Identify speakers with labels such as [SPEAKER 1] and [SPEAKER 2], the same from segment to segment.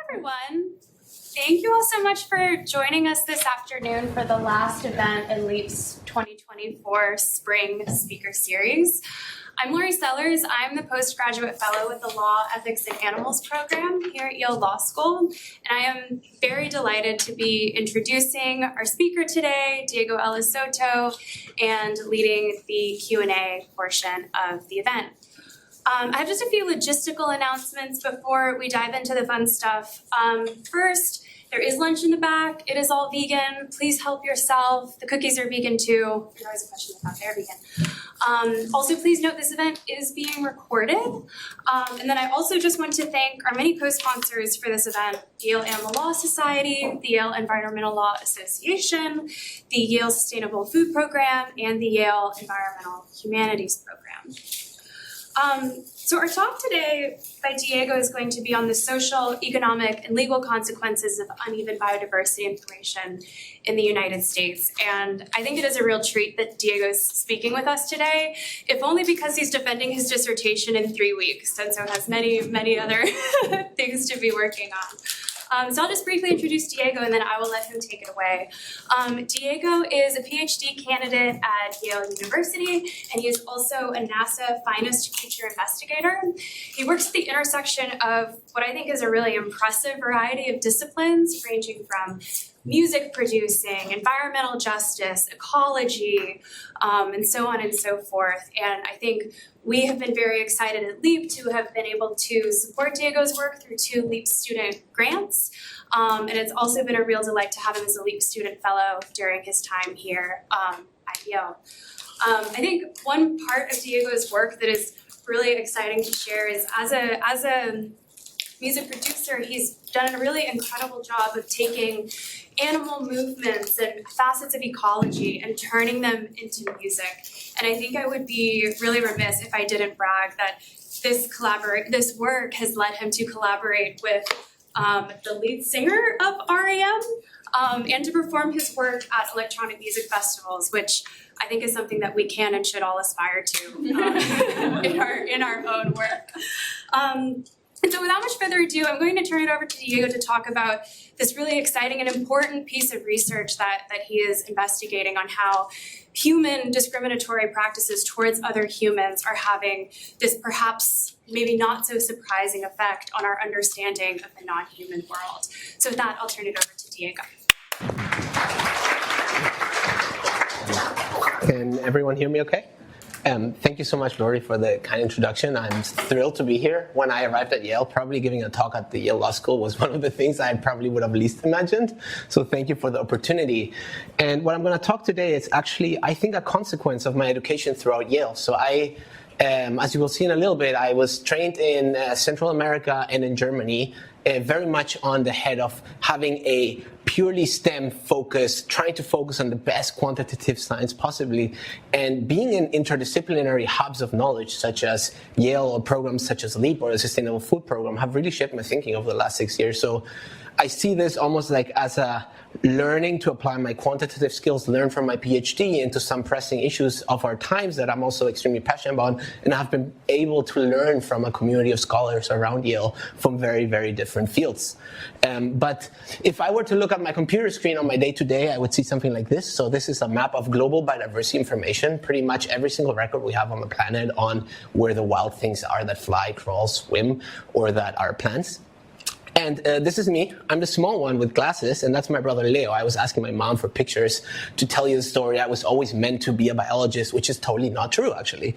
[SPEAKER 1] everyone. Thank you all so much for joining us this afternoon for the last event in LEAP's 2024 Spring Speaker Series. I'm Laurie Sellars. I'm the Postgraduate Fellow with the Law, Ethics, and Animals program here at Yale Law School, and I am very delighted to be introducing our speaker today, Diego Ellis Soto, and leading the Q&A portion of the event. I have just a few logistical announcements before we dive into the fun stuff. First, there is lunch in the back. It is all vegan. Please help yourself. The cookies are vegan too. There's always a question about they're vegan. Also, please note this event is being recorded. And then I also just want to thank our many co-sponsors for this event: the Yale Animal Law Society, the Yale Environmental Law Association, the Yale Sustainable Food Program, and the Yale Environmental Humanities Program. So our talk today by Diego is going to be on the social, economic, and legal consequences of uneven biodiversity information in the United States. And I think it is a real treat that Diego's speaking with us today, if only because he's defending his dissertation in 3 weeks, and so has many, many other things to be working on. So I'll just briefly introduce Diego, and then I will let him take it away. Diego is a PhD candidate at Yale University, and he is also a NASA Finest Future Investigator. He works at the intersection of what I think is a really impressive variety of disciplines, ranging from music producing, environmental justice, ecology, and so on and so forth. And I think we have been very excited at LEAP to have been able to support Diego's work through 2 LEAP student grants. And it's also been a real delight to have him as a LEAP student fellow during his time here at Yale. I think one part of Diego's work that is really exciting to share is as a music producer, he's done a really incredible job of taking animal movements and facets of ecology and turning them into music. And I think I would be really remiss if I didn't brag that this work has led him to collaborate with the lead singer of REM and to perform his work at electronic music festivals, which I think is something that we can and should all aspire to in our own work. And so without much further ado, I'm going to turn it over to Diego to talk about this really exciting and important piece of research that he is investigating on how human discriminatory practices towards other humans are having this perhaps maybe not so surprising effect on our understanding of the non-human world. So with that, I'll turn it over to Diego.
[SPEAKER 2] Can everyone hear me okay? Thank you so much, Laurie, for the kind introduction. I'm thrilled to be here. When I arrived at Yale, probably giving a talk at the Yale Law School was one of the things I probably would have least imagined. So thank you for the opportunity. And what I'm going to talk today is actually, I think, a consequence of my education throughout Yale. So as you will see in a little bit, I was trained in Central America and in Germany, very much on the head of having a purely STEM focus, trying to focus on the best quantitative science possibly, and being in interdisciplinary hubs of knowledge such as Yale or programs such as LEAP or the Sustainable Food Program have really shaped my thinking over the last 6 years. So I see this almost like as a learning to apply my quantitative skills learned from my PhD into some pressing issues of our times that I'm also extremely passionate about, and I've been able to learn from a community of scholars around Yale from very, very different fields. But if I were to look at my computer screen on my day-to-day, I would see something like this. So this is a map of global biodiversity information, pretty much every single record we have on the planet on where the wild things are that fly, crawl, swim, or that are plants. And this is me. I'm the small one with glasses, and that's my brother Leo. I was asking my mom for pictures to tell you the story. I was always meant to be a biologist, which is totally not true, actually.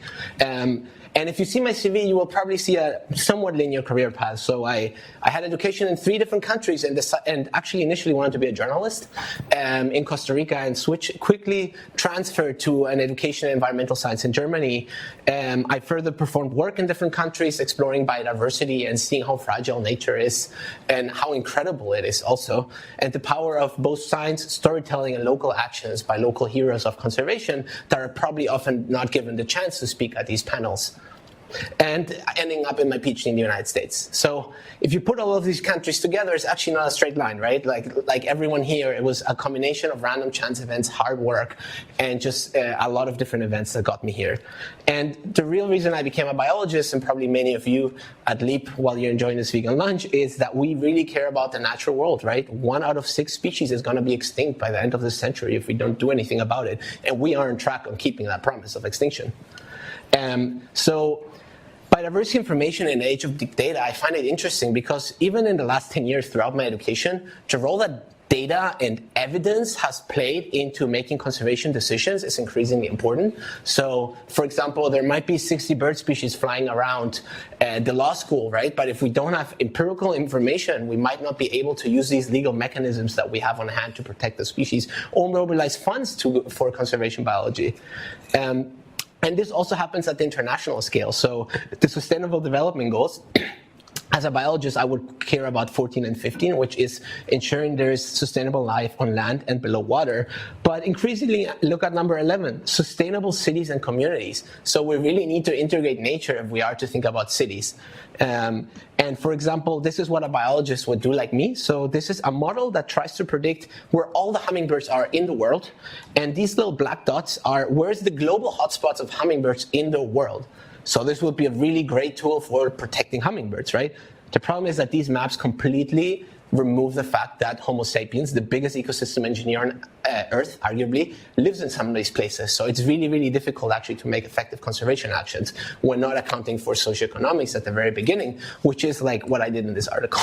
[SPEAKER 2] And if you see my CV, you will probably see a somewhat linear career path. So I had education in 3 different countries and actually initially wanted to be a journalist in Costa Rica and quickly transferred to an education in environmental science in Germany. I further performed work in different countries, exploring biodiversity and seeing how fragile nature is and how incredible it is also. And the power of both science, storytelling, and local actions by local heroes of conservation that are probably often not given the chance to speak at these panels. and ending up in my PhD in the United States. So if you put all of these countries together, it's actually not a straight line, right? Like everyone here, it was a combination of random chance events, hard work, and just a lot of different events that got me here. And the real reason I became a biologist, and probably many of you at LEAP while you're enjoying this vegan lunch, is that we really care about the natural world, right? 1 out of 6 species is going to be extinct by the end of this century if we don't do anything about it. And we are on track on keeping that promise of extinction. So biodiversity information in the age of big data, I find it interesting because even in the last 10 years throughout my education, the role that data and evidence has played into making conservation decisions is increasingly important. So, for example, there might be 60 bird species flying around the law school, right? But if we don't have empirical information, we might not be able to use these legal mechanisms that we have on hand to protect the species or mobilize funds for conservation biology. And this also happens at the international scale. So the Sustainable Development Goals, as a biologist, I would care about 14 and 15, which is ensuring there is sustainable life on land and below water. But increasingly, look at number 11, sustainable cities and communities. So we really need to integrate nature if we are to think about cities. And for example, this is what a biologist would do like me. So this is a model that tries to predict where all the hummingbirds are in the world. And these little black dots are where's the global hotspots of hummingbirds in the world. So this would be a really great tool for protecting hummingbirds, right? The problem is that these maps completely remove the fact that Homo sapiens, the biggest ecosystem engineer on Earth, arguably, lives in some of these places. So it's really, really difficult actually to make effective conservation actions when not accounting for socioeconomics at the very beginning, which is like what I did in this article.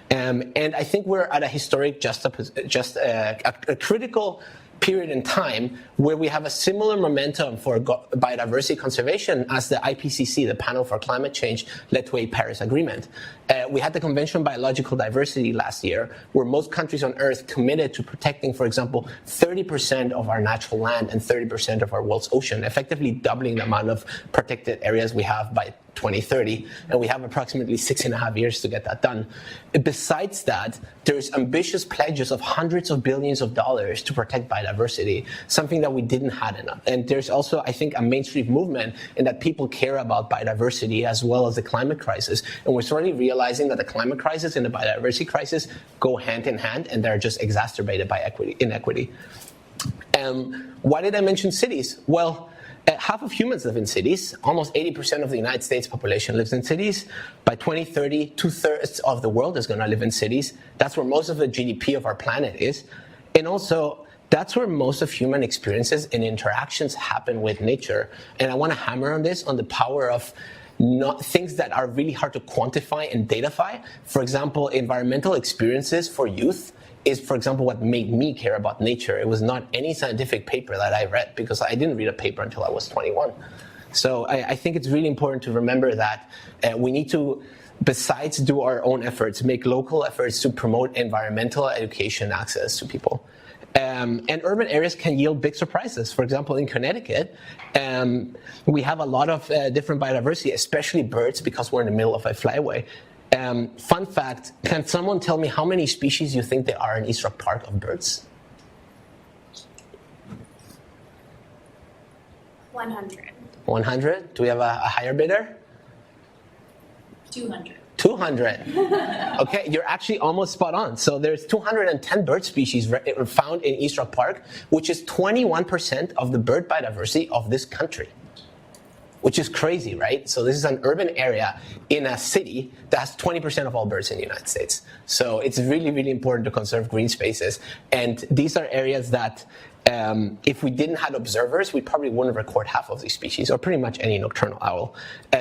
[SPEAKER 2] And I think we're at a historic, a critical period in time where we have a similar momentum for biodiversity conservation as the IPCC, the Panel for Climate Change, led to a Paris Agreement. We had the Convention on Biological Diversity last year, where most countries on Earth committed to protecting, for example, 30% of our natural land and 30% of our world's ocean, effectively doubling the amount of protected areas we have by 2030, and we have approximately 6.5 years to get that done. Besides that, there's ambitious pledges of hundreds of billions of dollars to protect biodiversity, something that we didn't have enough. And there's also, I think, a mainstream movement in that people care about biodiversity as well as the climate crisis. And we're sort of realizing that the climate crisis and the biodiversity crisis go hand in hand, and they're just exacerbated by inequity. Why did I mention cities? Well, half of humans live in cities. Almost 80% of the United States population lives in cities. By 2030, 2/3 of the world is going to live in cities. That's where most of the GDP of our planet is. And also, that's where most of human experiences and interactions happen with nature. And I want to hammer on this, on the power of things that are really hard to quantify and datafy. For example, environmental experiences for youth is, for example, what made me care about nature. It was not any scientific paper that I read, because I didn't read a paper until I was 21. So I think it's really important to remember that we need to, besides do our own efforts, make local efforts to promote environmental education access to people. And urban areas can yield big surprises. For example, in Connecticut, we have a lot of different biodiversity, especially birds, because we're in the middle of a flyway. Fun fact, can someone tell me how many species you think there are in East Rock Park of birds?
[SPEAKER 1] 100.
[SPEAKER 2] 100? Do we have a higher bidder?
[SPEAKER 3] 200.
[SPEAKER 2] 200. Okay, you're actually almost spot on. So there's 210 bird species found in East Rock Park, which is 21% of the bird biodiversity of this country. Which is crazy, right? So this is an urban area in a city that has 20% of all birds in the United States. So it's really, really important to conserve green spaces. And these are areas that if we didn't have observers, we probably wouldn't record half of these species, or pretty much any nocturnal owl.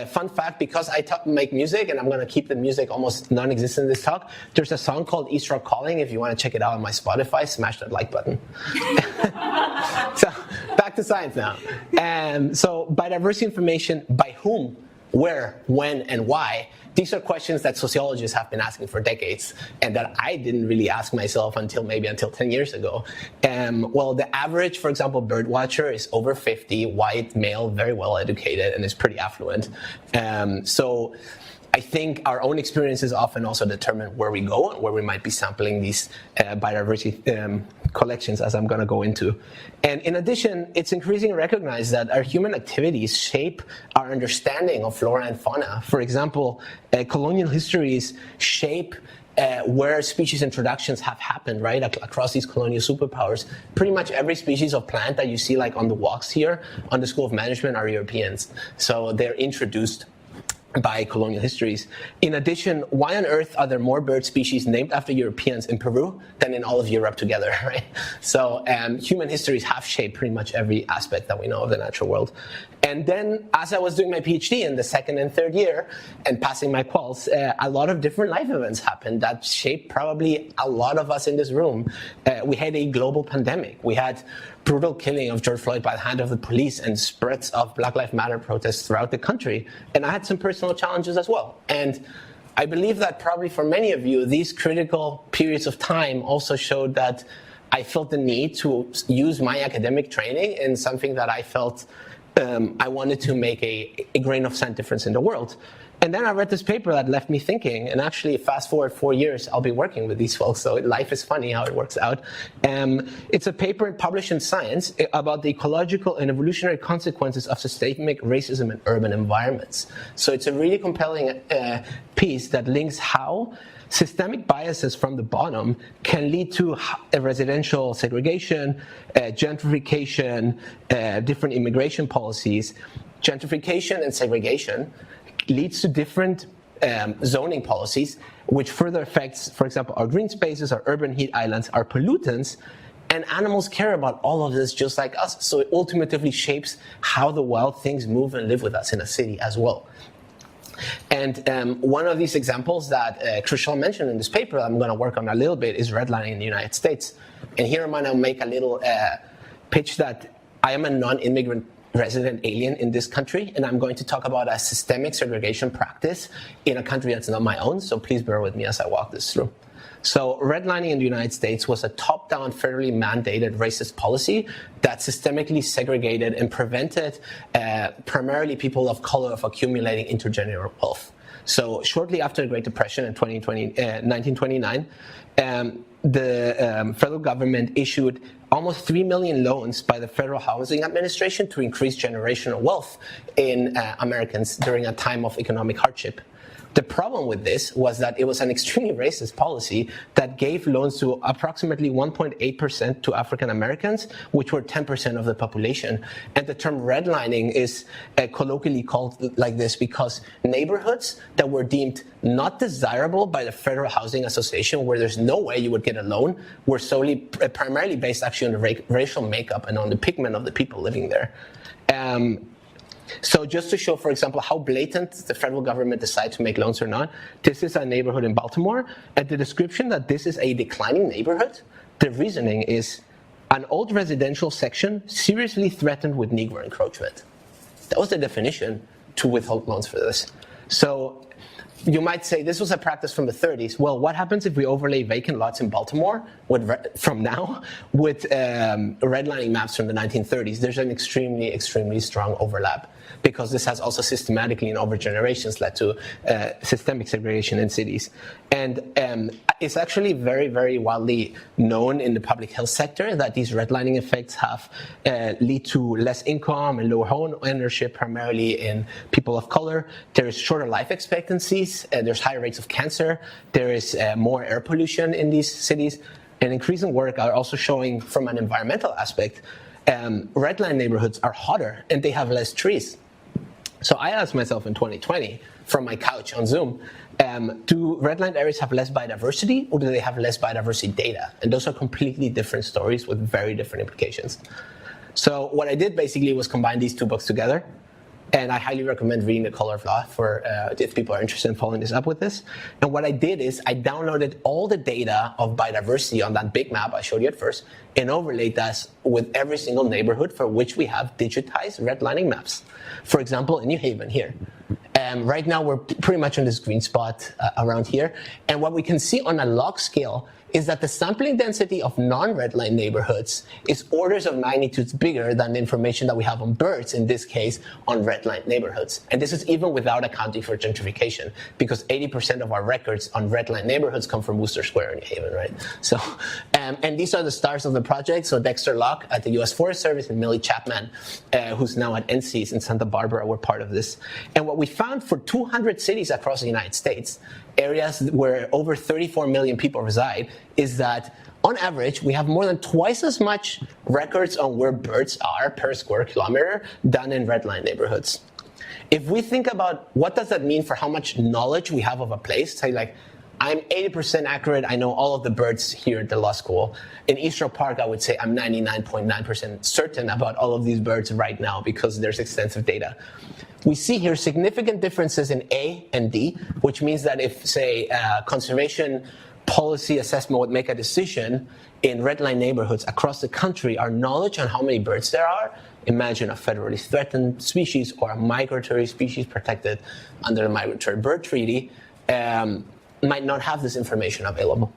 [SPEAKER 2] Fun fact, because I make music, and I'm going to keep the music almost non-existent in this talk, there's a song called East Rock Calling. If you want to check it out on my Spotify, smash that like button. So back to science now. So biodiversity information, by whom, where, when, and why? These are questions that sociologists have been asking for decades, and that I didn't really ask myself until 10 years ago. Well, the average, for example, bird watcher is over 50, white, male, very well educated, and is pretty affluent. So I think our own experiences often also determine where we go and where we might be sampling these biodiversity collections, as I'm going to go into. And in addition, it's increasingly recognized that our human activities shape our understanding of flora and fauna. For example, colonial histories shape where species introductions have happened, right, across these colonial superpowers. Pretty much every species of plant that you see like on the walks here on the School of Management are Europeans. So they're introduced by colonial histories. In addition, why on earth are there more bird species named after Europeans in Peru than in all of Europe together, right? So human histories have shaped pretty much every aspect that we know of the natural world. And then as I was doing my PhD in the second and third year and passing my quals, a lot of different life events happened that shaped probably a lot of us in this room. We had a global pandemic. We had brutal killing of George Floyd by the hand of the police and spreads of Black Lives Matter protests throughout the country. And I had some personal challenges as well. And I believe that probably for many of you, these critical periods of time also showed that I felt the need to use my academic training in something that I felt I wanted to make a grain of sand difference in the world. And then I read this paper that left me thinking, and actually fast forward 4 years, I'll be working with these folks, so life is funny how it works out. It's a paper published in Science about the ecological and evolutionary consequences of systemic racism in urban environments. So it's a really compelling piece that links how systemic biases from the bottom can lead to residential segregation, gentrification, different immigration policies. Gentrification and segregation leads to different zoning policies, which further affects, for example, our green spaces, our urban heat islands, our pollutants, and animals care about all of this just like us. So it ultimately shapes how the wild things move and live with us in a city as well. And one of these examples that Chriselle mentioned in this paper that I'm going to work on a little bit is redlining in the United States. And here I'm going to make a little pitch that I am a non-immigrant resident alien in this country, and I'm going to talk about a systemic segregation practice in a country that's not my own, so please bear with me as I walk this through. So redlining in the United States was a top-down, federally mandated racist policy that systemically segregated and prevented primarily people of color of accumulating intergenerational wealth. So shortly after the Great Depression in 1929, the federal government issued almost 3 million loans by the Federal Housing Administration to increase generational wealth in Americans during a time of economic hardship. The problem with this was that it was an extremely racist policy that gave loans to approximately 1.8% to African Americans, which were 10% of the population. And the term redlining is colloquially called like this because neighborhoods that were deemed not desirable by the Federal Housing Association, where there's no way you would get a loan, were primarily based actually on the racial makeup and on the pigment of the people living there. So just to show, for example, how blatant the federal government decides to make loans or not, this is a neighborhood in Baltimore, and the description that this is a declining neighborhood, the reasoning is an old residential section seriously threatened with Negro encroachment. That was the definition to withhold loans for this. So you might say this was a practice from the 30s. Well, what happens if we overlay vacant lots in Baltimore from now with redlining maps from the 1930s? There's an extremely, extremely strong overlap because this has also systematically and over generations led to systemic segregation in cities. And it's actually very, very widely known in the public health sector that these redlining effects have lead to less income and lower home ownership, primarily in people of color. There is shorter life expectancies. There's higher rates of cancer. There is more air pollution in these cities. And increasing work are also showing from an environmental aspect, redline neighborhoods are hotter and they have less trees. So I asked myself in 2020 from my couch on Zoom, do redlined areas have less biodiversity or do they have less biodiversity data? And those are completely different stories with very different implications. So what I did basically was combine these two books together. And I highly recommend reading The Color of Law for if people are interested in following this up with this. And what I did is I downloaded all the data of biodiversity on that big map I showed you at first and overlaid that with every single neighborhood for which we have digitized redlining maps. For example, in New Haven here. Right now we're pretty much on this green spot around here. And what we can see on a log scale is that the sampling density of non-redline neighborhoods is orders of magnitudes bigger than the information that we have on birds, in this case, on redline neighborhoods. And this is even without accounting for gentrification, because 80% of our records on redline neighborhoods come from Wooster Square in New Haven, right? So, and these are the stars of the project. So Dexter Locke at the U.S. Forest Service and Millie Chapman, who's now at NC's in Santa Barbara, were part of this. And what we found for 200 cities across the United States, areas where over 34 million people reside, is that on average, we have more than twice as much records on where birds are per square kilometer than in redline neighborhoods. If we think about what does that mean for how much knowledge we have of a place, say like, I'm 80% accurate, I know all of the birds here at the law school. In Eastern Park, I would say I'm 99.9% certain about all of these birds right now because there's extensive data. We see here significant differences in A and D, which means that if, say, conservation policy assessment would make a decision in redline neighborhoods across the country, our knowledge on how many birds there are, imagine a federally threatened species or a migratory species protected under the Migratory Bird Treaty, might not have this information available.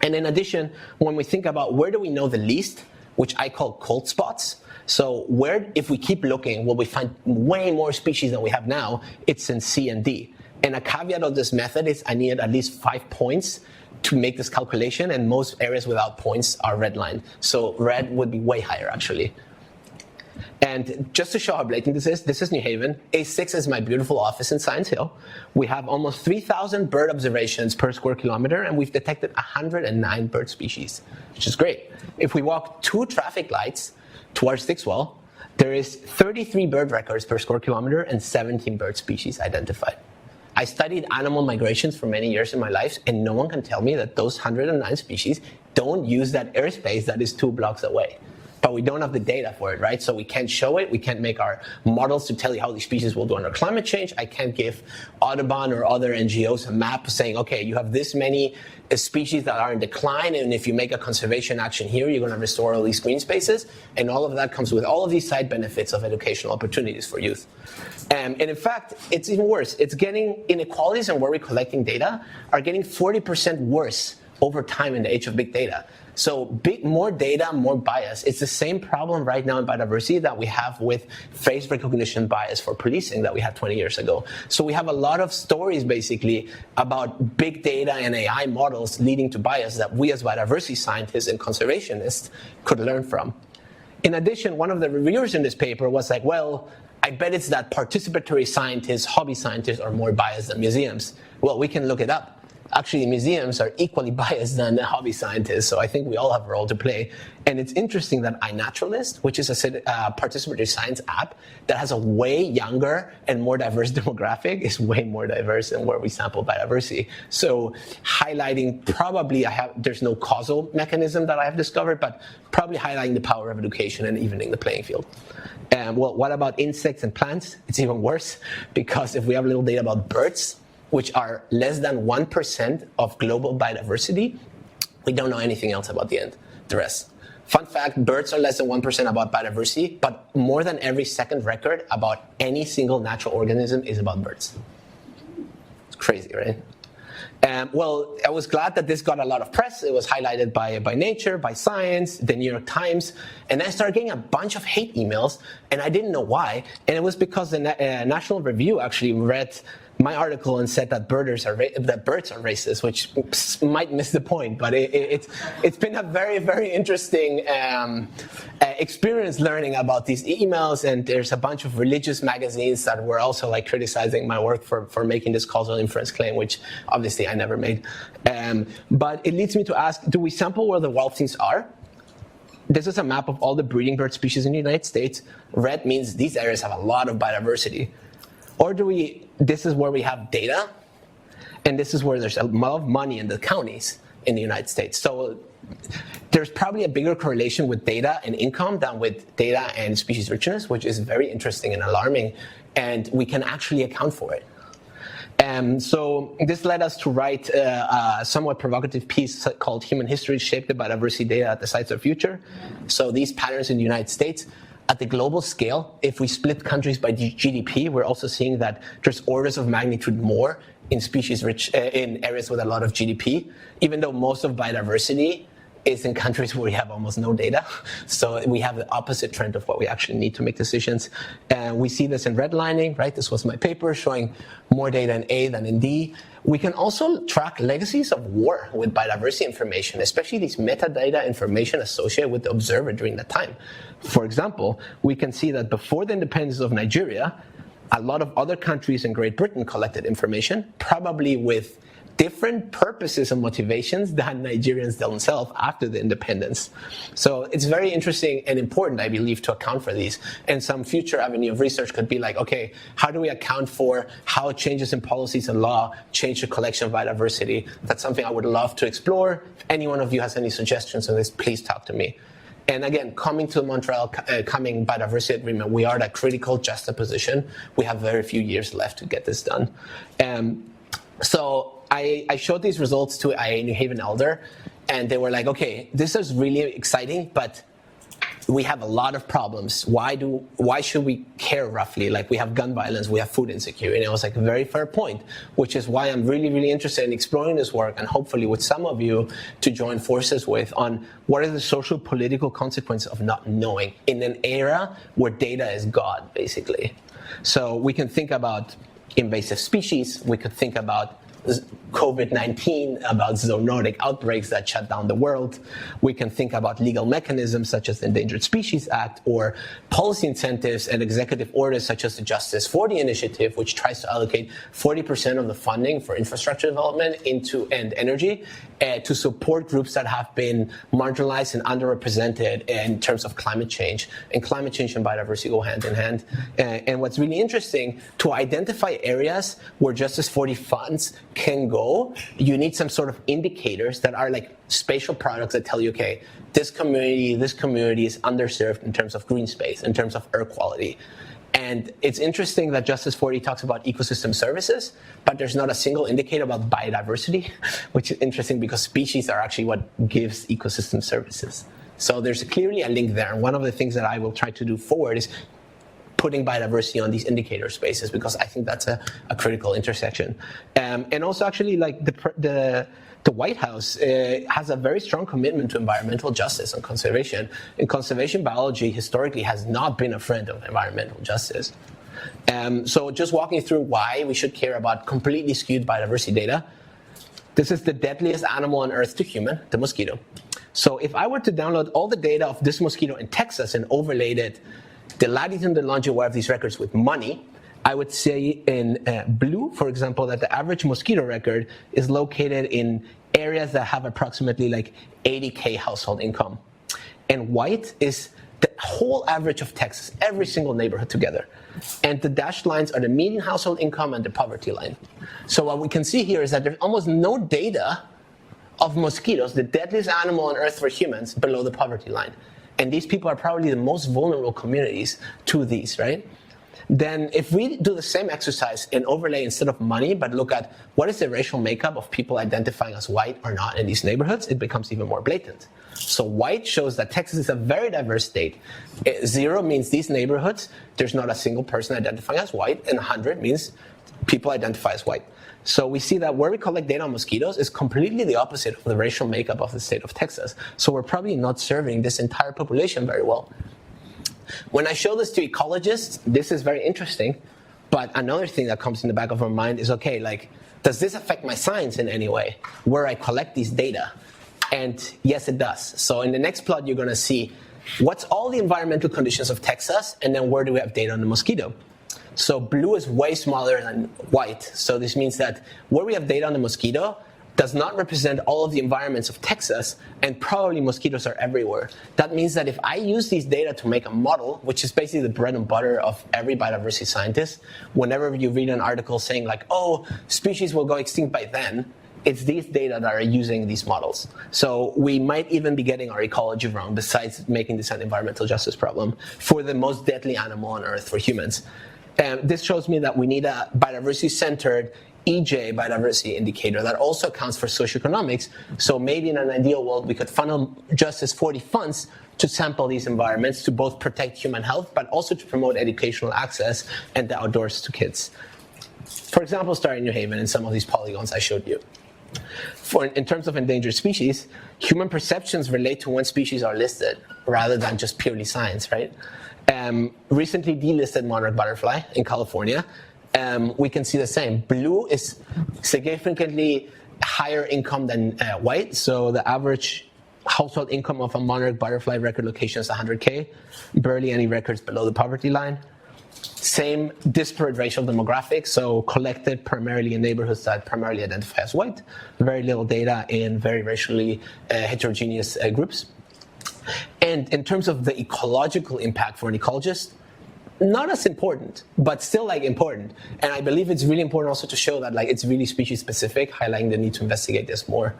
[SPEAKER 2] And in addition, when we think about where do we know the least, which I call cold spots, so where, if we keep looking, will we find way more species than we have now? It's in C and D. And a caveat of this method is I need at least 5 points to make this calculation, and most areas without points are redlined. So red would be way higher, actually. And just to show how blatant this is New Haven. A6 is my beautiful office in Science Hill. We have almost 3,000 bird observations per square kilometer, and we've detected 109 bird species, which is great. If we walk 2 traffic lights towards Dixwell, there is 33 bird records per square kilometer and 17 bird species identified. I studied animal migrations for many years in my life, and no one can tell me that those 109 species don't use that airspace that is 2 blocks away. But we don't have the data for it, right? So we can't show it. We can't make our models to tell you how these species will do under climate change. I can't give Audubon or other NGOs a map saying, okay, you have this many species that are in decline, and if you make a conservation action here, you're going to restore all these green spaces. And all of that comes with all of these side benefits of educational opportunities for youth. And in fact, it's even worse. It's getting inequalities and where we're collecting data are getting 40% worse over time in the age of big data. So more data, more bias. It's the same problem right now in biodiversity that we have with face recognition bias for policing that we had 20 years ago. So we have a lot of stories basically about big data and AI models leading to bias that we as biodiversity scientists and conservationists could learn from. In addition, one of the reviewers in this paper was like, well, I bet it's that participatory scientists, hobby scientists are more biased than museums. Well, we can look it up. Actually, museums are equally biased than the hobby scientists, so I think we all have a role to play. And it's interesting that iNaturalist, which is a participatory science app that has a way younger and more diverse demographic, is way more diverse than where we sample biodiversity. So highlighting probably, there's no causal mechanism that I have discovered, but probably highlighting the power of education and evening the playing field. Well, what about insects and plants? It's even worse, because if we have little data about birds, which are less than 1% of global biodiversity, we don't know anything else about the rest. Fun fact, birds are less than 1% about biodiversity, but more than every second record about any single natural organism is about birds. It's crazy, right? Well, I was glad that this got a lot of press. It was highlighted by Nature, by Science, the New York Times, and I started getting a bunch of hate emails, and I didn't know why. And it was because the National Review actually read my article and said that birds are racist, which might miss the point, but it's been a very, very interesting experience learning about these emails. And there's a bunch of religious magazines that were also like criticizing my work for making this causal inference claim, which obviously I never made. But it leads me to ask, do we sample where the wild things are? This is a map of all the breeding bird species in the United States. Red means these areas have a lot of biodiversity. Or this is where we have data, and this is where there's a lot of money in the counties in the United States. So there's probably a bigger correlation with data and income than with data and species richness, which is very interesting and alarming, and we can actually account for it. So this led us to write a somewhat provocative piece called Human History Shaped by Biodiversity Data at the Sites of Future. So these patterns in the United States at the global scale, if we split countries by GDP, we're also seeing that there's orders of magnitude more in in areas with a lot of GDP, even though most of biodiversity is in countries where we have almost no data. So we have the opposite trend of what we actually need to make decisions. We see this in redlining, right? This was my paper showing more data in A than in D. We can also track legacies of war with biodiversity information, especially these metadata information associated with the observer during that time. For example, we can see that before the independence of Nigeria, a lot of other countries in Great Britain collected information, probably with different purposes and motivations than Nigerians themselves after the independence. So it's very interesting and important, I believe, to account for these. And some future avenue of research could be like, okay, how do we account for how changes in policies and law change the collection of biodiversity? That's something I would love to explore. If any one of you has any suggestions on this, please talk to me. And again, coming to the Montreal coming biodiversity agreement, we are at a critical juxtaposition. We have very few years left to get this done. So I showed these results to a New Haven elder, and they were like, okay, this is really exciting, but we have a lot of problems. Why should we care roughly? Like, we have gun violence, we have food insecurity. And it was like a very fair point, which is why I'm really, really interested in exploring this work, and hopefully with some of you to join forces with on what are the social political consequences of not knowing in an era where data is God, basically. So we can think about invasive species, we could think about COVID-19, about zoonotic outbreaks that shut down the world. We can think about legal mechanisms such as the Endangered Species Act, or policy incentives and executive orders such as the Justice 40 initiative, which tries to allocate 40% of the funding for infrastructure development and energy to support groups that have been marginalized and underrepresented in terms of climate change. And climate change and biodiversity go hand in hand. And what's really interesting, to identify areas where Justice 40 funds can go, you need some sort of indicators that are like spatial products that tell you, okay, this community is underserved in terms of green space, in terms of air quality. And it's interesting that Justice 40 talks about ecosystem services, but there's not a single indicator about biodiversity, which is interesting because species are actually what gives ecosystem services. So there's clearly a link there. And one of the things that I will try to do forward is putting biodiversity on these indicator spaces, because I think that's a critical intersection. And also actually, like the White House has a very strong commitment to environmental justice and conservation. And conservation biology historically has not been a friend of environmental justice. So just walking through why we should care about completely skewed biodiversity data. This is the deadliest animal on Earth to human, the mosquito. So if I were to download all the data of this mosquito in Texas and overlaid it, the latitude and the longitude of these records with money, I would say in blue, for example, that the average mosquito record is located in areas that have approximately like 80K household income. And white is the whole average of Texas, every single neighborhood together. And the dashed lines are the median household income and the poverty line. So what we can see here is that there's almost no data of mosquitoes, the deadliest animal on Earth for humans, below the poverty line. And these people are probably the most vulnerable communities to these, right? Then if we do the same exercise and overlay instead of money, but look at what is the racial makeup of people identifying as white or not in these neighborhoods, it becomes even more blatant. So white shows that Texas is a very diverse state. 0 means these neighborhoods, there's not a single person identifying as white, and 100 means people identify as white. So we see that where we collect data on mosquitoes is completely the opposite of the racial makeup of the state of Texas. So we're probably not serving this entire population very well. When I show this to ecologists, this is very interesting. But another thing that comes in the back of our mind is, okay, like, does this affect my science in any way, where I collect these data? And yes, it does. So in the next plot, you're going to see what's all the environmental conditions of Texas, and then where do we have data on the mosquito? So blue is way smaller than white. So this means that where we have data on the mosquito does not represent all of the environments of Texas, and probably mosquitoes are everywhere. That means that if I use these data to make a model, which is basically the bread and butter of every biodiversity scientist, whenever you read an article saying like, oh, species will go extinct by then, it's these data that are using these models. So we might even be getting our ecology wrong, besides making this an environmental justice problem for the most deadly animal on Earth for humans. This shows me that we need a biodiversity-centered, EJ biodiversity indicator that also accounts for socioeconomics. So maybe in an ideal world, we could funnel just as 40 funds to sample these environments to both protect human health, but also to promote educational access and the outdoors to kids. For example, starting New Haven in some of these polygons I showed you. In terms of endangered species, human perceptions relate to when species are listed rather than just purely science, right? Recently delisted monarch butterfly in California. We can see the same. Blue is significantly higher income than white, so the average household income of a monarch butterfly record location is 100K, barely any records below the poverty line. Same disparate racial demographics, so collected primarily in neighborhoods that primarily identify as white, very little data in very racially heterogeneous groups. And in terms of the ecological impact for an ecologist, not as important, but still important. And I believe it's really important also to show that it's really species specific, highlighting the need to investigate this more.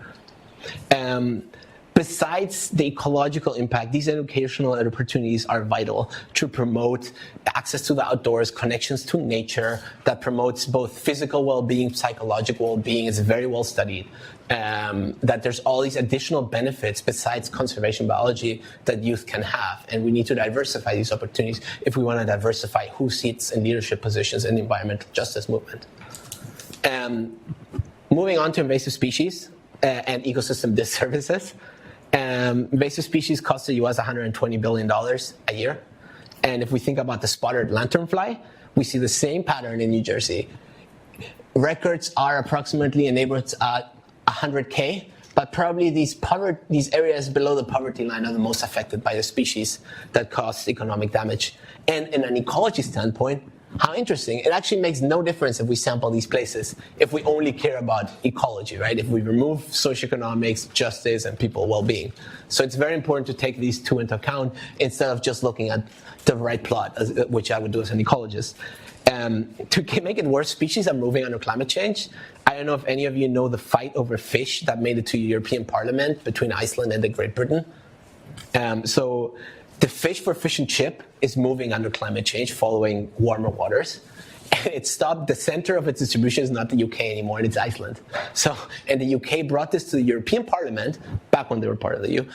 [SPEAKER 2] Besides the ecological impact, these educational opportunities are vital to promote access to the outdoors, connections to nature, that promotes both physical well-being, psychological well-being. It's very well studied. That there's all these additional benefits besides conservation biology that youth can have. And we need to diversify these opportunities if we want to diversify who sits in leadership positions in the environmental justice movement. Moving on to invasive species and ecosystem disservices. Invasive species cost the US $120 billion a year. And if we think about the spotted lanternfly, we see the same pattern in New Jersey. Records are approximately in neighborhoods at 100K, but probably these areas below the poverty line are the most affected by the species that cause economic damage. And in an ecology standpoint, how interesting. It actually makes no difference if we sample these places, if we only care about ecology, right? If we remove socioeconomics, justice, and people well-being. So it's very important to take these two into account instead of just looking at the right plot, which I would do as an ecologist. To make it worse, species are moving under climate change. I don't know if any of you know the fight over fish that made it to European Parliament between Iceland and Great Britain. So the fish for fish and chip is moving under climate change following warmer waters. And it stopped, the center of its distribution is not the UK anymore, it's Iceland. So, and the UK brought this to the European Parliament, back when they were part of the EU,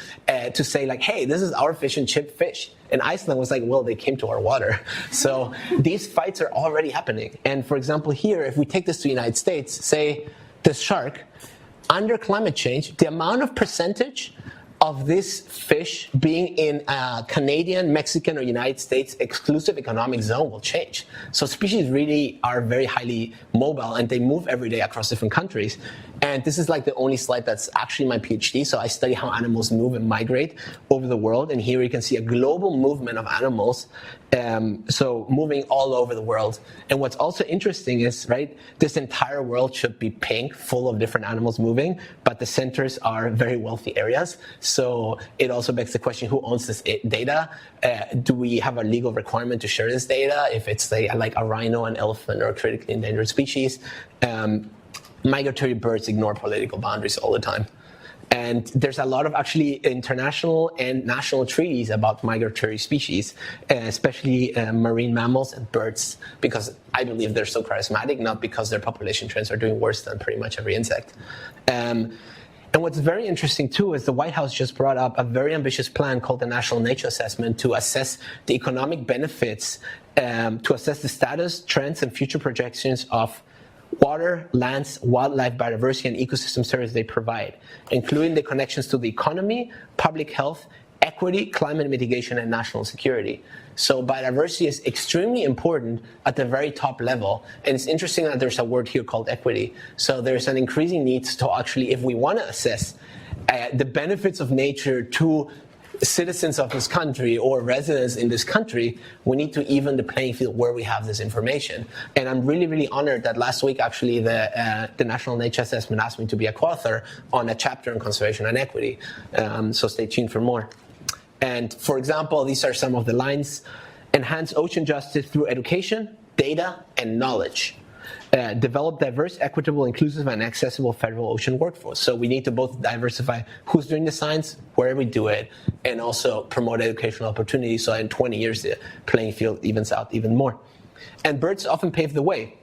[SPEAKER 2] to say hey, this is our fish and chip fish. And Iceland was well, they came to our water. So these fights are already happening. And for example, here, if we take this to the United States, say the shark, under climate change, the amount of percentage of this fish being in a Canadian, Mexican, or United States exclusive economic zone will change. So species really are very highly mobile and they move every day across different countries. And this is the only slide that's actually my PhD. So I study how animals move and migrate over the world. And here you can see a global movement of animals. So moving all over the world. And what's also interesting is, this entire world should be pink, full of different animals moving, but the centers are very wealthy areas. So it also begs the question, who owns this data? Do we have a legal requirement to share this data if it's like a rhino, an elephant, or a critically endangered species? Migratory birds ignore political boundaries all the time. And there's a lot of actually international and national treaties about migratory species, especially marine mammals and birds, because I believe they're so charismatic, not because their population trends are doing worse than pretty much every insect. And what's very interesting too is the White House just brought up a very ambitious plan called the National Nature Assessment to assess the economic benefits, to assess the status, trends, and future projections of water, lands, wildlife, biodiversity, and ecosystem services they provide, including the connections to the economy, public health, equity, climate mitigation, and national security. So biodiversity is extremely important at the very top level. And it's interesting that there's a word here called equity. So there's an increasing need to actually, if we want to assess the benefits of nature to citizens of this country or residents in this country, we need to even the playing field where we have this information. And I'm really, really honored that last week, actually, the National Nature Assessment asked me to be a co-author on a chapter on conservation and equity. So stay tuned for more. And for example, these are some of the lines: enhance ocean justice through education, data, and knowledge. Develop diverse, equitable, inclusive, and accessible federal ocean workforce. So we need to both diversify who's doing the science, where we do it, and also promote educational opportunities so in 20 years the playing field evens out even more. And birds often pave the way.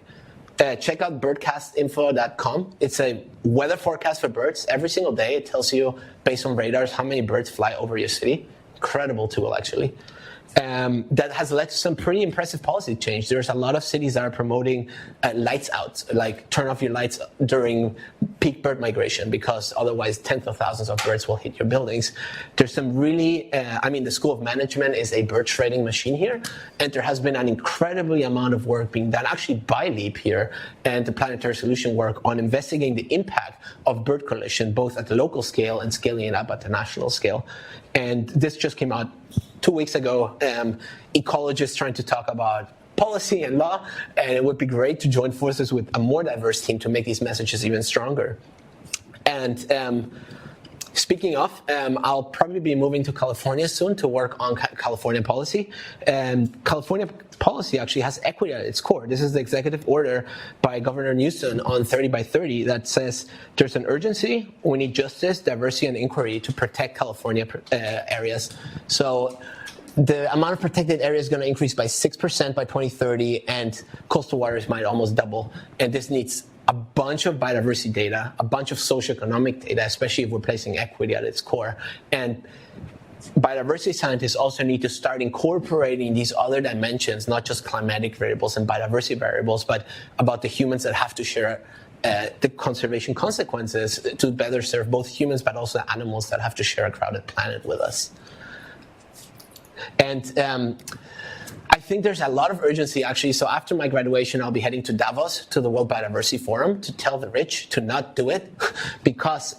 [SPEAKER 2] check out birdcastinfo.com. It's a weather forecast for birds. Every single day, it tells you, based on radars, how many birds fly over your city. Incredible tool, actually. That has led to some pretty impressive policy change. There's a lot of cities that are promoting lights out, like turn off your lights during peak bird migration, because otherwise tens of thousands of birds will hit your buildings. There's some really, the School of Management is a bird shredding machine here, and there has been an incredibly amount of work being done actually by LEAP here and the Planetary Solution work on investigating the impact of bird collision, both at the local scale and scaling it up at the national scale. And this just came out 2 weeks ago. Ecologists trying to talk about policy and law, and it would be great to join forces with a more diverse team to make these messages even stronger. And speaking of, I'll probably be moving to California soon to work on California policy. And California policy actually has equity at its core. This is the executive order by Governor Newsom on 30 by 30 that says there's an urgency, we need justice, diversity, and inquiry to protect California areas. So the amount of protected area is going to increase by 6% by 2030, and coastal waters might almost double. And this needs a bunch of biodiversity data, a bunch of socioeconomic data, especially if we're placing equity at its core. And biodiversity scientists also need to start incorporating these other dimensions, not just climatic variables and biodiversity variables, but about the humans that have to share the conservation consequences to better serve both humans but also animals that have to share a crowded planet with us. And I think there's a lot of urgency, actually. So after my graduation, I'll be heading to Davos, to the World Biodiversity Forum, to tell the rich to not do it, because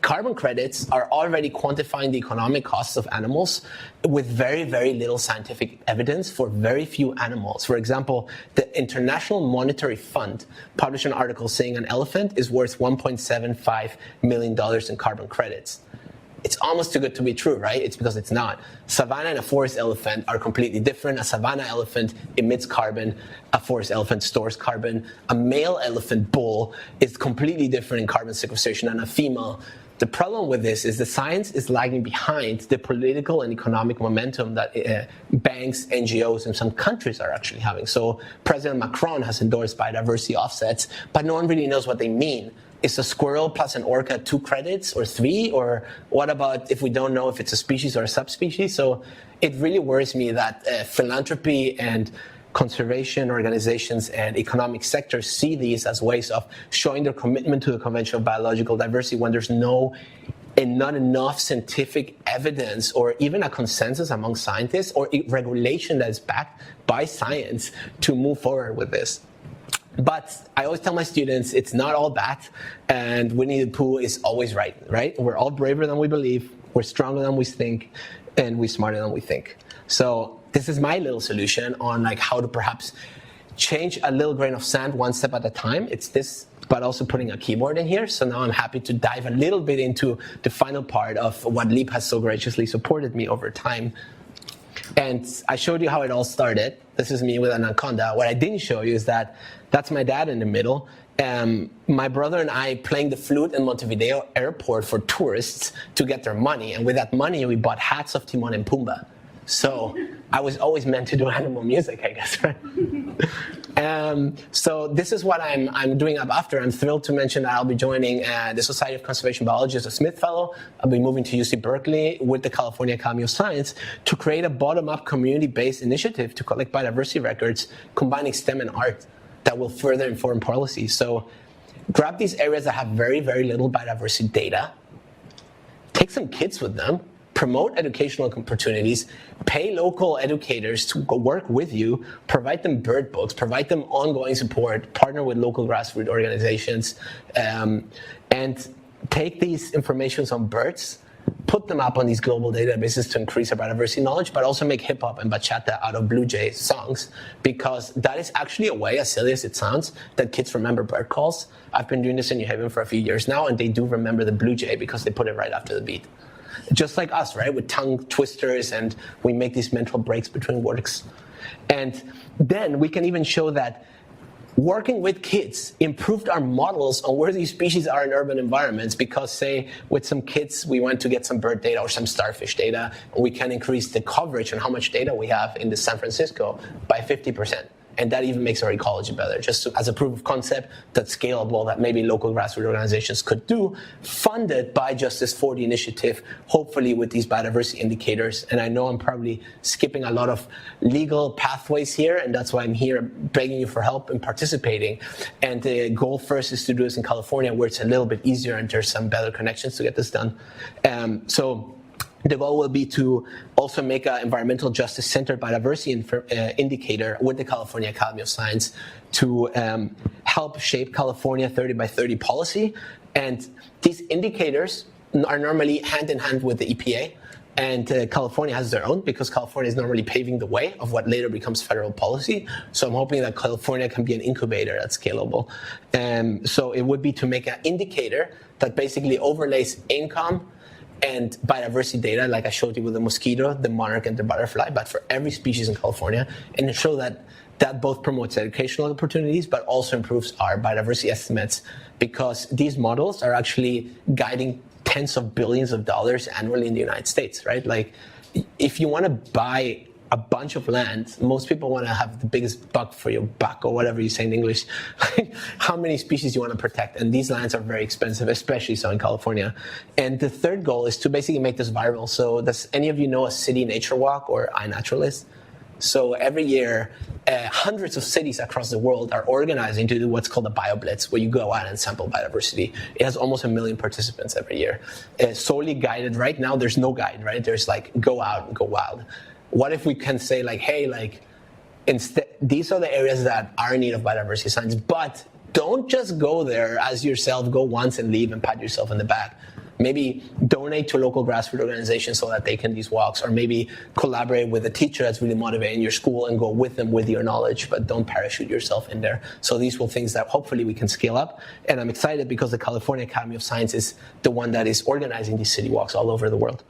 [SPEAKER 2] carbon credits are already quantifying the economic costs of animals with very, very little scientific evidence for very few animals. For example, the International Monetary Fund published an article saying an elephant is worth $1.75 million in carbon credits. It's almost too good to be true, right? It's because it's not. Savanna and a forest elephant are completely different. A savanna elephant emits carbon. A forest elephant stores carbon. A male elephant bull is completely different in carbon sequestration than a female. The problem with this is the science is lagging behind the political and economic momentum that banks, NGOs, and some countries are actually having. So President Macron has endorsed biodiversity offsets, but no one really knows what they mean. Is a squirrel plus an orca 2 credits or 3? Or what about if we don't know if it's a species or a subspecies? So it really worries me that philanthropy and conservation organizations and economic sectors see these as ways of showing their commitment to the Convention of Biological Diversity when there's not enough scientific evidence or even a consensus among scientists or regulation that is backed by science to move forward with this. But I always tell my students it's not all that, and Winnie the Pooh is always right? We're all braver than we believe, we're stronger than we think, and we're smarter than we think. So this is my little solution on how to perhaps change a little grain of sand one step at a time. It's this, but also putting a keyboard in here. So now I'm happy to dive a little bit into the final part of what LEAP has so graciously supported me over time. And I showed you how it all started. This is me with an anaconda. What I didn't show you is that's my dad in the middle. My brother and I playing the flute in Montevideo airport for tourists to get their money. And with that money, we bought hats of Timon and Pumbaa. So I was always meant to do animal music, I guess, right? So this is what I'm doing up after. I'm thrilled to mention that I'll be joining the Society of Conservation Biology as a Smith Fellow. I'll be moving to UC Berkeley with the California Academy of Science to create a bottom-up community-based initiative to collect biodiversity records, combining STEM and art that will further inform policy. So grab these areas that have very, very little biodiversity data, take some kids with them, promote educational opportunities, pay local educators to go work with you, provide them bird books, provide them ongoing support, partner with local grassroots organizations, and take these informations on birds, put them up on these global databases to increase our biodiversity knowledge, but also make hip hop and bachata out of blue jay songs, because that is actually a way, as silly as it sounds, that kids remember bird calls. I've been doing this in New Haven for a few years now, and they do remember the blue jay because they put it right after the beat. Just like us, right? With tongue twisters, and we make these mental breaks between words. And then we can even show that working with kids improved our models on where these species are in urban environments, because, say, with some kids, we went to get some bird data or some starfish data, and we can increase the coverage and how much data we have in the San Francisco by 50%. And that even makes our ecology better, just as a proof of concept that's scalable, that maybe local grassroots organizations could do, funded by Justice for the initiative, hopefully with these biodiversity indicators. And I know I'm probably skipping a lot of legal pathways here, and that's why I'm here begging you for help in participating. And the goal first is to do this in California, where it's a little bit easier and there's some better connections to get this done. So the goal will be to also make an environmental justice centered biodiversity indicator with the California Academy of Science to help shape California 30 by 30 policy. And these indicators are normally hand in hand with the EPA. And California has their own, because California is normally paving the way of what later becomes federal policy. So I'm hoping that California can be an incubator that's scalable. So it would be to make an indicator that basically overlays income and biodiversity data, like I showed you with the mosquito, the monarch, and the butterfly, but for every species in California, and to show that both promotes educational opportunities, but also improves our biodiversity estimates, because these models are actually guiding tens of billions of dollars annually in the United States, right? Like, if you want to buy a bunch of land, most people want to have the biggest buck for your buck, or whatever you say in English. How many species you want to protect? And these lands are very expensive, especially so in California. And the third goal is to basically make this viral. So does any of you know a city nature walk or iNaturalist? So every year, hundreds of cities across the world are organizing to do what's called a BioBlitz, where you go out and sample biodiversity. It has almost 1 million participants every year. Solely guided. Right now, there's no guide, right? There's like, go out and go wild. What if we can say, like, hey, like, instead, these are the areas that are in need of biodiversity science, but don't just go there as yourself, go once and leave and pat yourself in the back. Maybe donate to local grassroots organizations so that they can do these walks, or maybe collaborate with a teacher that's really motivated in your school and go with them with your knowledge, but don't parachute yourself in there. So these will things that hopefully we can scale up. And I'm excited because the California Academy of Science is the one that is organizing these city walks all over the world.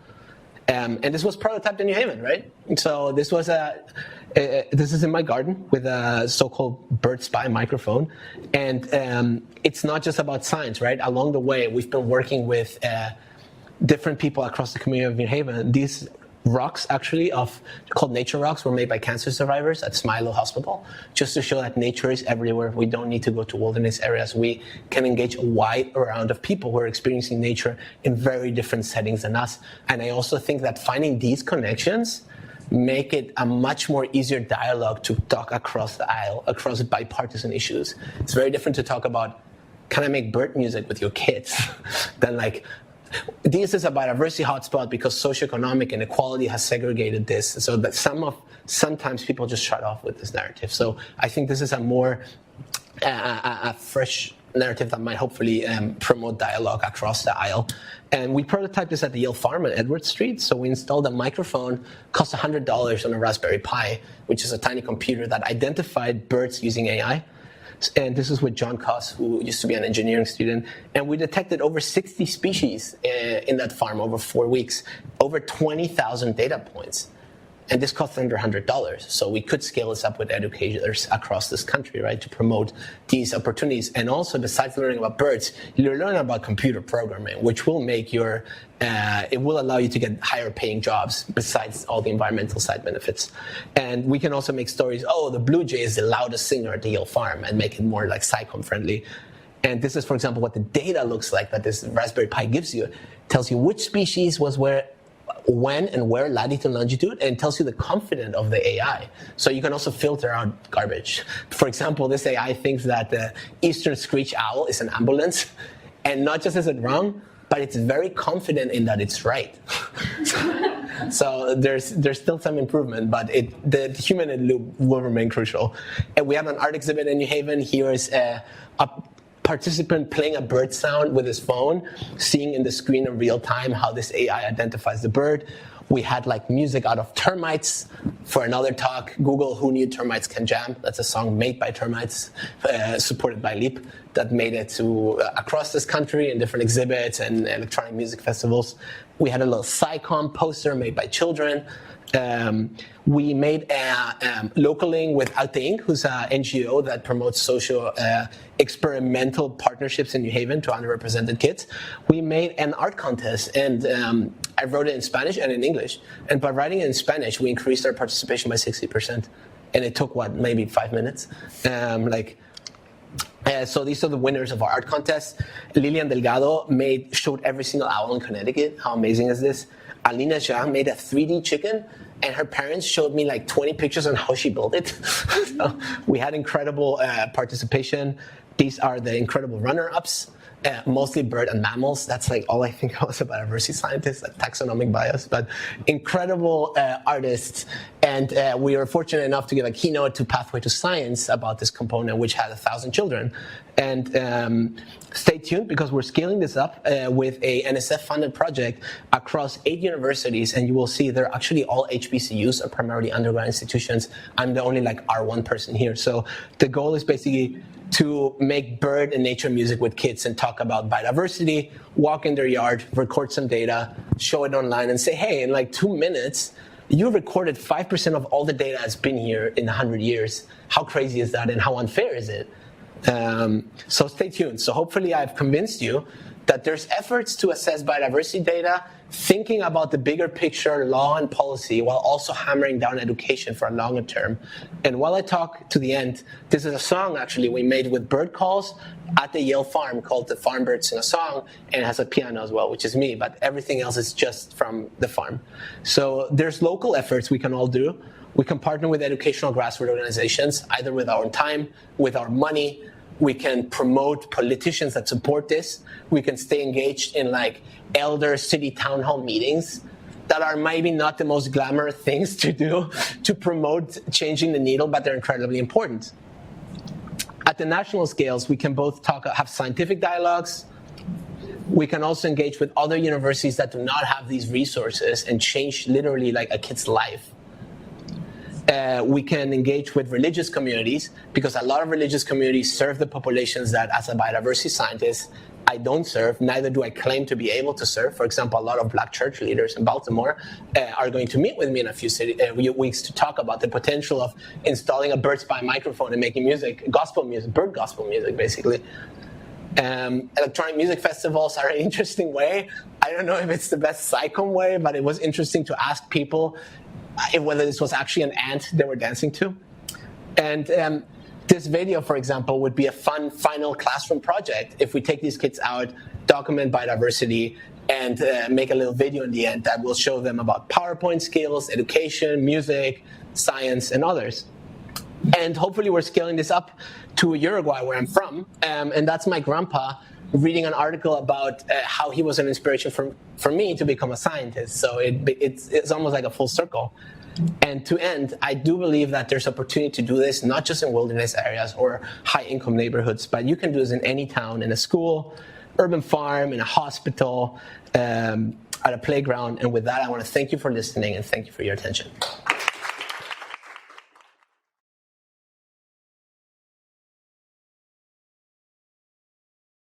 [SPEAKER 2] And this was prototyped in New Haven, right? So this was this is in my garden with a so-called bird spy microphone. And it's not just about science, right? Along the way, we've been working with different people across the community of New Haven. These rocks, actually, called nature rocks, were made by cancer survivors at Smilo Hospital, just to show that nature is everywhere. We don't need to go to wilderness areas. We can engage a wide round of people who are experiencing nature in very different settings than us. And I also think that finding these connections make it a much more easier dialogue to talk across the aisle, across bipartisan issues. It's very different to talk about, can I make bird music with your kids, than like, this is a biodiversity hotspot because socioeconomic inequality has segregated this. So that sometimes people just shut off with this narrative. So I think this is a more a fresh narrative that might hopefully promote dialogue across the aisle. And we prototyped this at the Yale Farm on Edward Street. So we installed a microphone, cost $100 on a Raspberry Pi, which is a tiny computer that identified birds using AI. And this is with John Koss, who used to be an engineering student. And we detected over 60 species in that farm over 4 weeks, over 20,000 data points. And this cost under $100. So we could scale this up with educators across this country, right, to promote these opportunities. And also, besides learning about birds, you're learning about computer programming, which will make it will allow you to get higher paying jobs besides all the environmental side benefits. And we can also make stories, the blue jay is the loudest singer at the Yale Farm, and make it more like SciComm friendly. And this is, for example, what the data looks like that this Raspberry Pi gives you. It tells you which species was when and where, latitude and longitude, and tells you the confidence of the AI. So you can also filter out garbage. For example, this AI thinks that the eastern screech owl is an ambulance, and not just is it wrong, but it's very confident in that it's right. So there's still some improvement, but the human in loop will remain crucial. And we have an art exhibit in New Haven. Here is a participant playing a bird sound with his phone, seeing in the screen in real time how this AI identifies the bird. We had like music out of termites. For another talk, Google Who Knew Termites Can Jam. That's a song made by termites, supported by Leap, that made it to across this country in different exhibits and electronic music festivals. We had a little SciComm poster made by children. We made a localing with Alte Inc., who's an NGO that promotes social experimental partnerships in New Haven to underrepresented kids. We made an art contest, and I wrote it in Spanish and in English. And by writing it in Spanish, we increased our participation by 60%. and it took, maybe 5 minutes? So these are the winners of our art contest. Lilian Delgado showed every single owl in Connecticut. How amazing is this? Alina Zhang made a 3D chicken, and her parents showed me 20 pictures on how she built it. So we had incredible participation. These are the incredible runner-ups. Mostly bird and mammals. That's all I think I was a biodiversity scientist, taxonomic bias, but incredible artists. And we were fortunate enough to give a keynote to Pathway to Science about this component, which had 1,000 children. And stay tuned, because we're scaling this up with a NSF-funded project across 8 universities, and you will see they're actually all HBCUs, or primarily undergrad institutions. I'm the only R1 person here. So the goal is basically to make bird and nature music with kids and talk about biodiversity, walk in their yard, record some data, show it online, and say, hey, in 2 minutes, you recorded 5% of all the data that's been here in 100 years. How crazy is that, and how unfair is it? So stay tuned. So hopefully I've convinced you that there's efforts to assess biodiversity data, thinking about the bigger picture, law and policy, while also hammering down education for a longer term. And while I talk to the end, this is a song actually we made with bird calls at the Yale farm called The Farm Birds Sing a Song, and it has a piano as well, which is me, but everything else is just from the farm. So there's local efforts we can all do. We can partner with educational grassroots organizations, either with our time, with our money. We can promote politicians that support this. We can stay engaged in elder city town hall meetings that are maybe not the most glamorous things to do to promote changing the needle, but they're incredibly important. At the national scales, we can both have scientific dialogues. We can also engage with other universities that do not have these resources and change literally a kid's life. We can engage with religious communities, because a lot of religious communities serve the populations that, as a biodiversity scientist, I don't serve, neither do I claim to be able to serve. For example, a lot of Black church leaders in Baltimore are going to meet with me in a few weeks to talk about the potential of installing a Bird Spy microphone and making music, gospel music, bird gospel music, basically. Electronic music festivals are an interesting way. I don't know if it's the best SciComm way, but it was interesting to ask people whether this was actually an ant they were dancing to. And this video, for example, would be a fun final classroom project if we take these kids out, document biodiversity, and make a little video in the end that will show them about PowerPoint skills, education, music, science, and others. And hopefully we're scaling this up to Uruguay, where I'm from, and that's my grandpa reading an article about how he was an inspiration for me to become a scientist. So it's almost like a full circle. And to end, I do believe that there's opportunity to do this, not just in wilderness areas or high-income neighborhoods, but you can do this in any town, in a school, urban farm, in a hospital, at a playground. And with that, I want to thank you for listening and thank you for your attention.